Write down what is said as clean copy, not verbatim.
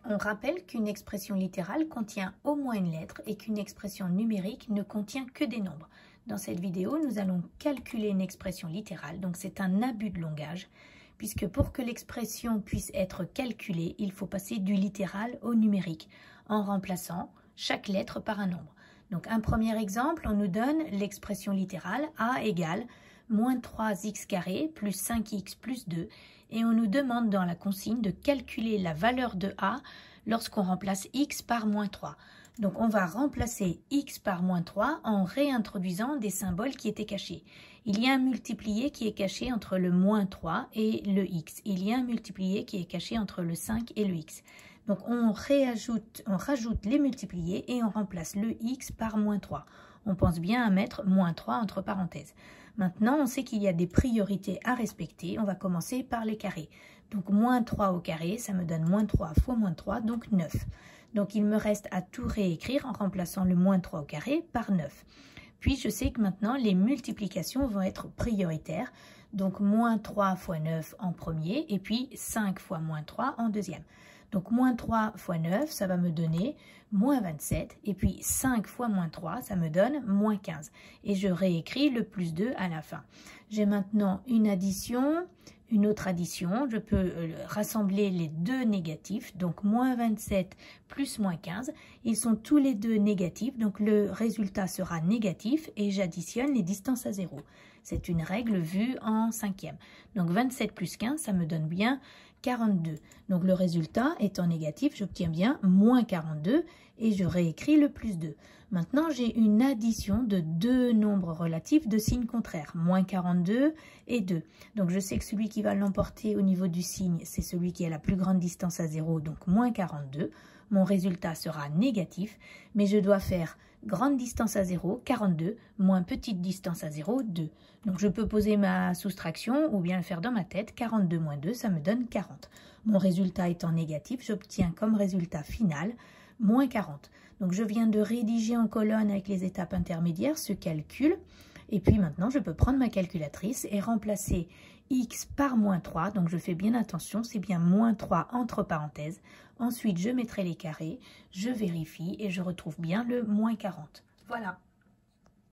On rappelle qu'une expression littérale contient au moins une lettre et qu'une expression numérique ne contient que des nombres. Dans cette vidéo, nous allons calculer une expression littérale, donc c'est un abus de langage, puisque pour que l'expression puisse être calculée, il faut passer du littéral au numérique, en remplaçant chaque lettre par un nombre. Donc un premier exemple, on nous donne l'expression littérale a égale moins 3x carré plus 5x plus 2 et on nous demande dans la consigne de calculer la valeur de a lorsqu'on remplace x par moins 3. Donc on va remplacer x par moins 3 en réintroduisant des symboles qui étaient cachés. Il y a un multiplié qui est caché entre le moins 3 et le x. Il y a un multiplié qui est caché entre le 5 et le x. Donc on rajoute les multipliés et on remplace le x par moins 3. On pense bien à mettre moins 3 entre parenthèses. Maintenant, on sait qu'il y a des priorités à respecter. On va commencer par les carrés. Donc moins 3 au carré, ça me donne moins 3 fois moins 3, donc 9. Donc il me reste à tout réécrire en remplaçant le moins 3 au carré par 9. Puis je sais que maintenant les multiplications vont être prioritaires. Donc moins 3 fois 9 en premier et puis 5 fois moins 3 en deuxième. Donc moins 3 fois 9, ça va me donner moins 27. Et puis 5 fois moins 3, ça me donne moins 15. Et je réécris le plus 2 à la fin. J'ai maintenant une addition, une autre addition. Je peux rassembler les deux négatifs. Donc moins 27 plus moins 15. Ils sont tous les deux négatifs. Donc le résultat sera négatif et j'additionne les distances à 0. C'est une règle vue en cinquième. Donc 27 plus 15, ça me donne bien 42. Donc le résultat étant négatif, j'obtiens bien moins 42 et je réécris le plus 2. Maintenant, j'ai une addition de deux nombres relatifs de signes contraires, moins 42 et 2. Donc je sais que celui qui va l'emporter au niveau du signe, c'est celui qui a la plus grande distance à 0, donc moins 42. Mon résultat sera négatif, mais je dois faire grande distance à 0, 42, moins petite distance à 0, 2. Donc je peux poser ma soustraction ou bien le faire dans ma tête. 42 moins 2, ça me donne 40. Mon résultat étant négatif, j'obtiens comme résultat final moins 40. Donc je viens de rédiger en colonne avec les étapes intermédiaires ce calcul. Et puis maintenant, je peux prendre ma calculatrice et remplacer x par moins 3. Donc je fais bien attention, c'est bien moins 3 entre parenthèses. Ensuite, je mettrai les carrés, je vérifie et je retrouve bien le moins 40. Voilà.